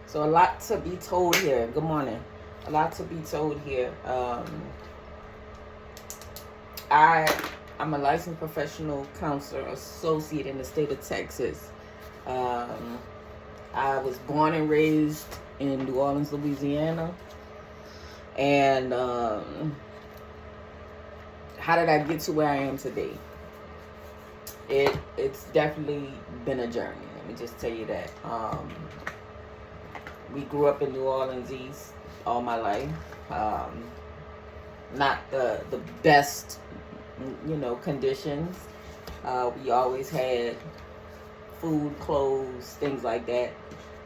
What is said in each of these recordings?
So a lot to be told here. Good morning. A lot to be told here. I I'm a licensed professional counselor associate in the state of Texas. Um, I was born and raised in New Orleans, Louisiana. And how did I get to where I am today? It's definitely been a journey. Let me just tell you that. We grew up in New Orleans East all my life. Um, Not the best, conditions. We always had food, clothes, things like that.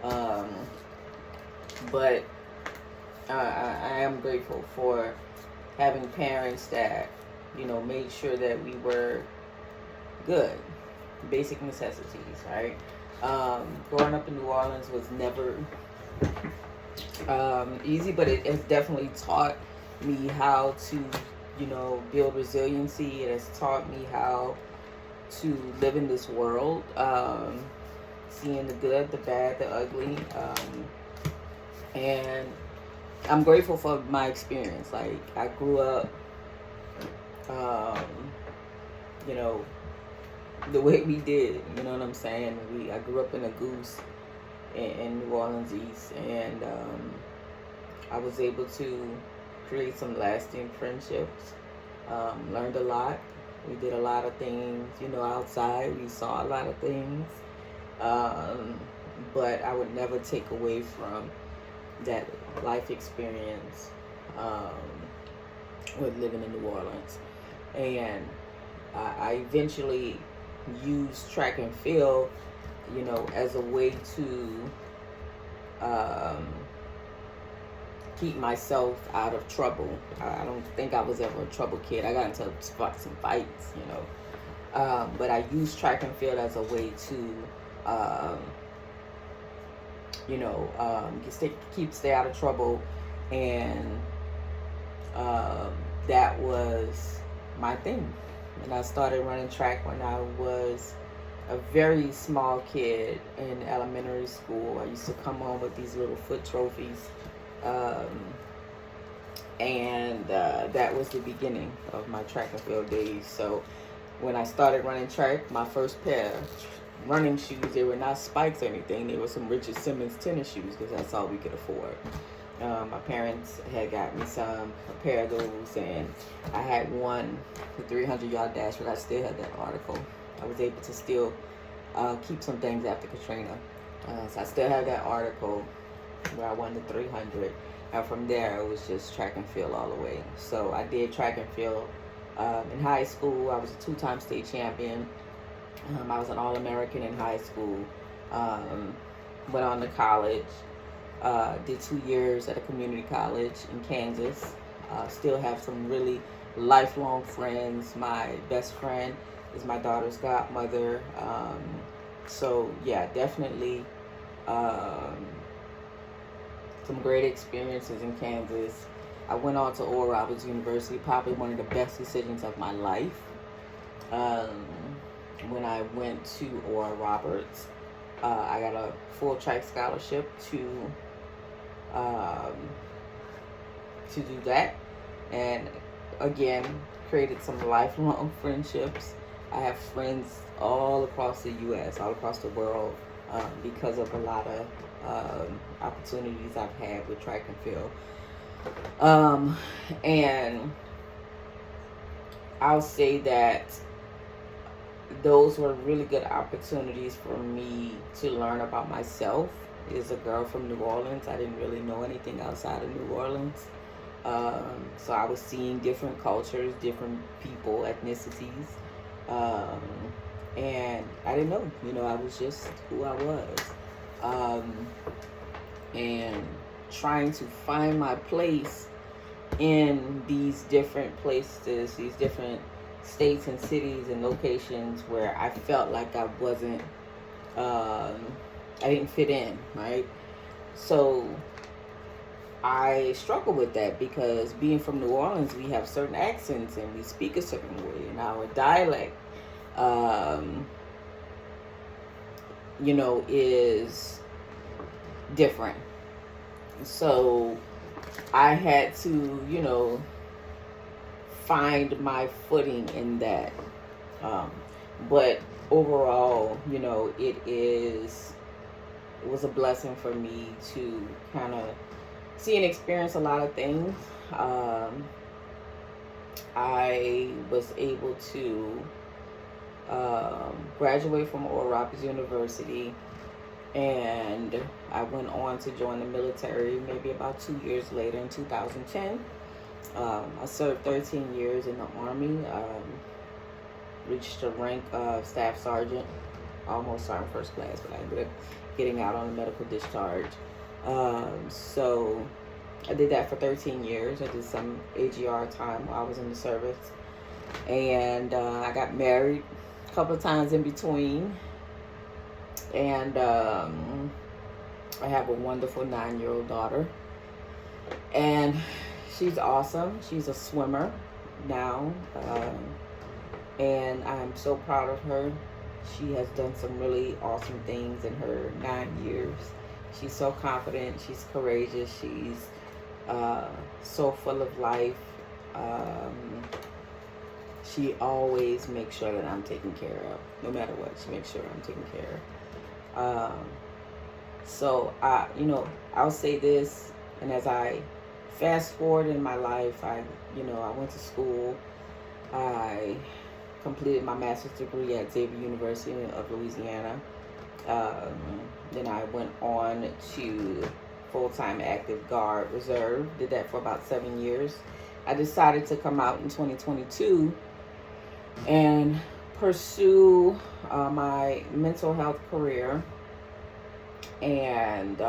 Um, but I am grateful for having parents that, made sure that we were good, basic necessities, right? Growing up in New Orleans was never easy, but it has definitely taught me how to, build resiliency. It has taught me how to live in this world, seeing the good, the bad, the ugly, and I'm grateful for my experience. Like I grew up, um, you know, the way we did. You know what I'm saying? I grew up in a goose in New Orleans East, and I was able to create some lasting friendships. Learned a lot. We did a lot of things, outside. We saw a lot of things, um, but I would never take away from that life experience um, with living in New Orleans. And I eventually used track and field, as a way to um, keep myself out of trouble. I don't think I was ever a trouble kid. I got into some fights, but I used track and field as a way to, um, stay out of trouble, and that was my thing. And I started running track when I was a very small kid in elementary school. I used to come home with these little foot trophies, um, and that was the beginning of my track and field days. So when I started running track, my first pair of running shoes, they were not spikes or anything. They were some Richard Simmons tennis shoes because that's all we could afford. My parents had got me a pair of those, and I had one, the 300-yard dash, but I still had that article. I was able to still keep some things after Katrina. So I still have that article where I won the 300. And from there, it was just track and field all the way. So I did track and field in high school. I was a 2-time state champion. I was an All-American in high school. Went on to college. Did 2 years at a community college in Kansas. Still have some really lifelong friends. My best friend is my daughter's godmother. So yeah, definitely some great experiences in Kansas. I went on to Oral Roberts University, probably one of the best decisions of my life. When I went to Oral Roberts, I got a full track scholarship to do that, and again created some lifelong friendships. I have friends all across the U.S., all across the world, because of a lot of opportunities I've had with track and field. And I'll say that those were really good opportunities for me to learn about myself. As a girl from New Orleans, I didn't really know anything outside of New Orleans. So I was seeing different cultures, different people, ethnicities. And I didn't know, I was just who I was. And trying to find my place in these different places, these different states and cities and locations where I felt like I wasn't, I didn't fit in, right? So I struggle with that because being from New Orleans, we have certain accents and we speak a certain way, and our dialect, is different. So I had to, find my footing in that. Um, but overall, it was a blessing for me to kind of see and experience a lot of things. Um, I was able to graduate from Oral Roberts University, and I went on to join the military maybe about 2 years later in 2010. I served 13 years in the Army, reached the rank of Staff Sergeant, almost sergeant first class, but I ended up getting out on a medical discharge. So I did that for 13 years. I did some AGR time while I was in the service. And I got married a couple of times in between. And I have a wonderful 9-year-old daughter. And she's awesome. She's a swimmer now. And I'm so proud of her. She has done some really awesome things in her 9 years. She's so confident. She's courageous. She's so full of life. She always makes sure that I'm taken care of. No matter what, she makes sure I'm taken care of. So I'll say this, and as I fast forward in my life, I went to school. I completed my master's degree at Xavier University of Louisiana. Then I went on to full-time active guard reserve. Did that for about 7 years. I decided to come out in 2022 and pursue my mental health career. And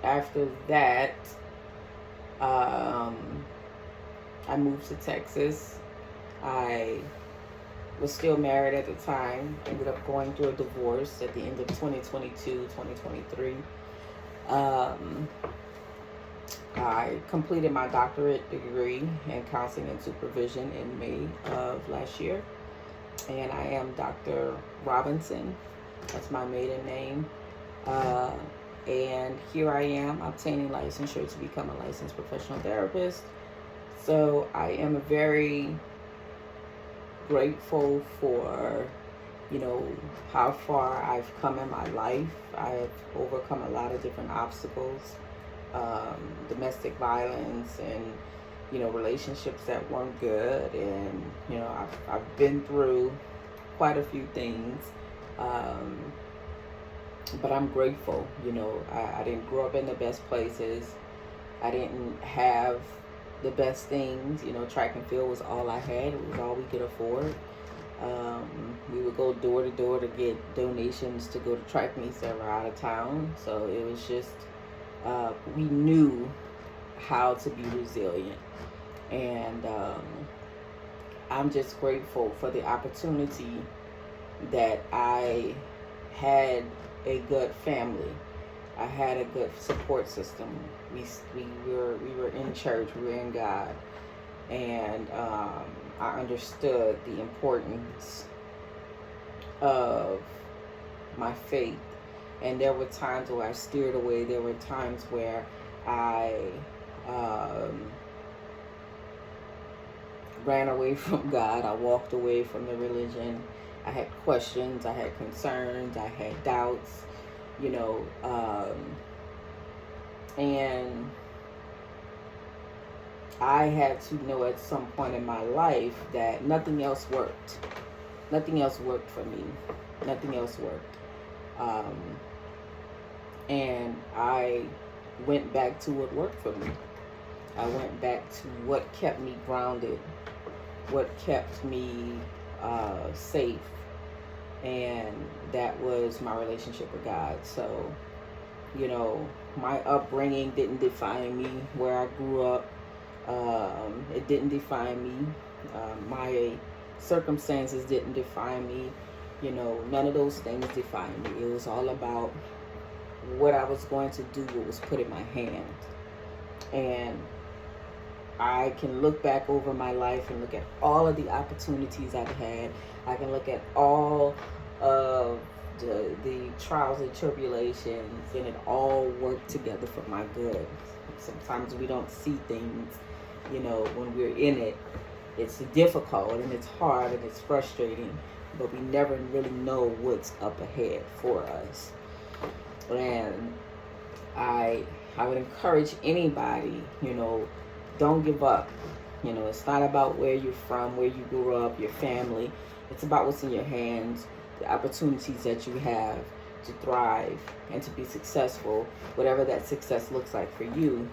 after that, I moved to Texas. I was still married at the time. Ended up going through a divorce at the end of 2022, 2023. I completed my doctorate degree in counseling and supervision in May of last year. And I am Dr. Robinson. That's my maiden name. And here I am obtaining licensure to become a licensed professional therapist. So I am very grateful for, how far I've come in my life. I've overcome a lot of different obstacles, domestic violence and, relationships that weren't good. And, I've been through quite a few things. But I'm grateful. I didn't grow up in the best places. I didn't have the best things. Track and field was all I had. It was all we could afford. We would go door to door to get donations to go to track meets that were out of town. So it was just, we knew how to be resilient. And I'm just grateful for the opportunity that I had a good family. I had a good support system. We were in church. We were in God, and I understood the importance of my faith. And there were times where I steered away. There were times where I ran away from God. I walked away from the religion. I had questions, I had concerns, I had doubts, and I had to know at some point in my life that nothing else worked. Nothing else worked for me. Nothing else worked. And I went back to what worked for me. I went back to what kept me grounded, what kept me safe. And that was my relationship with God. So, my upbringing didn't define me. Where I grew up, it didn't define me. My circumstances didn't define me. None of those things defined me. It was all about what I was going to do, what was put in my hand. And I can look back over my life and look at all of the opportunities I've had. I can look at all of the trials and tribulations, and it all worked together for my good. Sometimes we don't see things, when we're in it. It's difficult and it's hard and it's frustrating, but we never really know what's up ahead for us. And I would encourage anybody, don't give up. It's not about where you're from, where you grew up, your family. It's about what's in your hands, the opportunities that you have to thrive and to be successful, whatever that success looks like for you,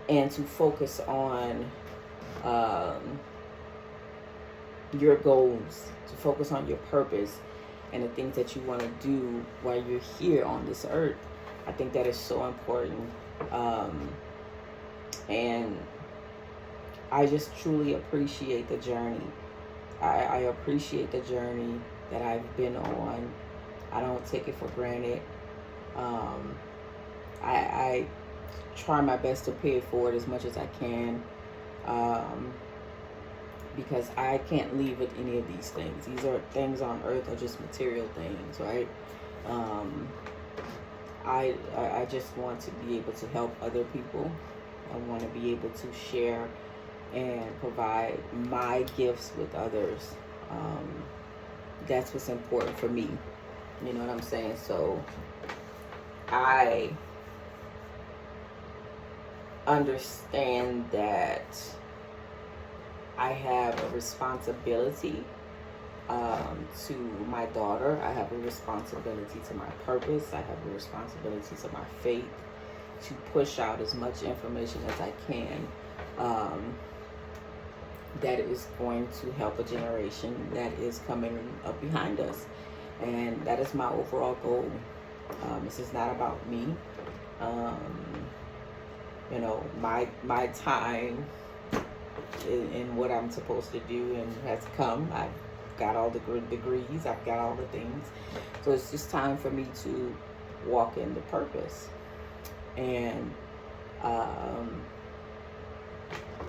and to focus on your goals, to focus on your purpose and the things that you want to do while you're here on this earth. I think that is so important. And I just truly appreciate the journey. I appreciate the journey that I've been on. I don't take it for granted. I try my best to pay it forward as much as I can, because I can't leave with any of these things. These are things on earth, are just material things, right? I just want to be able to help other people. I want to be able to share and provide my gifts with others. That's what's important for me. You know what I'm saying? So I understand that I have a responsibility to my daughter. I have a responsibility to my purpose. I have a responsibility to my faith to push out as much information as I can that is going to help a generation that is coming up behind us. And that is my overall goal. This is not about me. My time in what I'm supposed to do and has come. I've got all the degrees. I've got all the things. So it's just time for me to walk in the purpose. And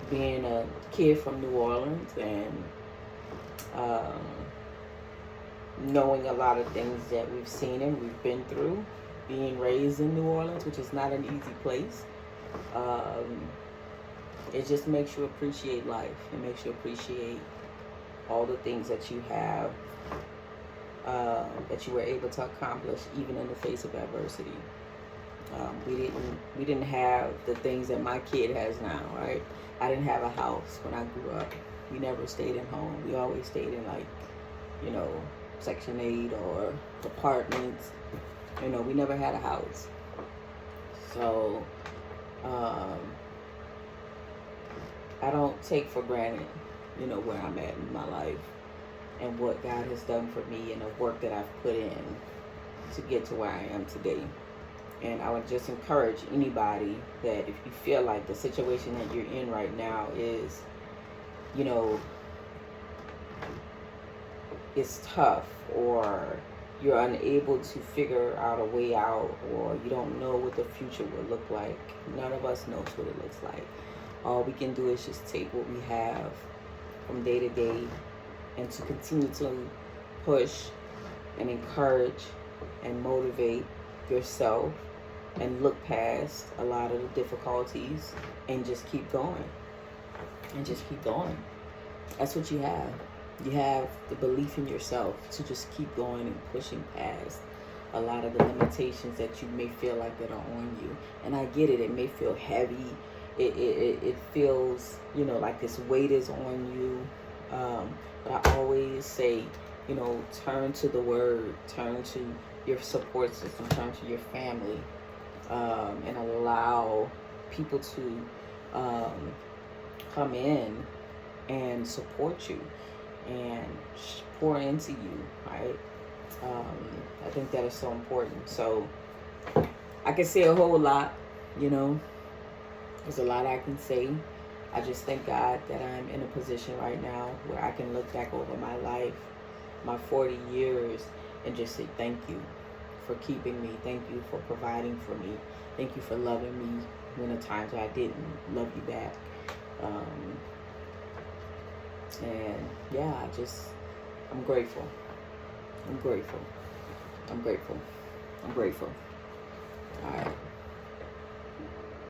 being a kid from New Orleans and knowing a lot of things that we've seen and we've been through, being raised in New Orleans, which is not an easy place, it just makes you appreciate life. It makes you appreciate all the things that you have, that you were able to accomplish even in the face of adversity. We didn't have the things that my kid has now, right? I didn't have a house when I grew up. We never stayed at home. We always stayed in Section 8 or apartments. We never had a house. So I don't take for granted, where I'm at in my life and what God has done for me and the work that I've put in to get to where I am today. And I would just encourage anybody that if you feel like the situation that you're in right now is, it's tough, or you're unable to figure out a way out, or you don't know what the future will look like. None of us knows what it looks like. All we can do is just take what we have from day to day and to continue to push and encourage and motivate yourself and look past a lot of the difficulties and just keep going. And just keep going. That's what you have. You have the belief in yourself to just keep going and pushing past a lot of the limitations that you may feel like that are on you. And I get it. It may feel heavy. It feels, like this weight is on you. But I always say, turn to the word, turn to your support system, turn to your family, and allow people to come in and support you and pour into you, right? I think that is so important. So I can say a whole lot, there's a lot I can say. I just thank God that I'm in a position right now where I can look back over my life, my 40 years, and just say thank you for keeping me. Thank you for providing for me. Thank you for loving me when the times I didn't love you back. And yeah, I'm grateful. I'm grateful. I'm grateful. I'm grateful.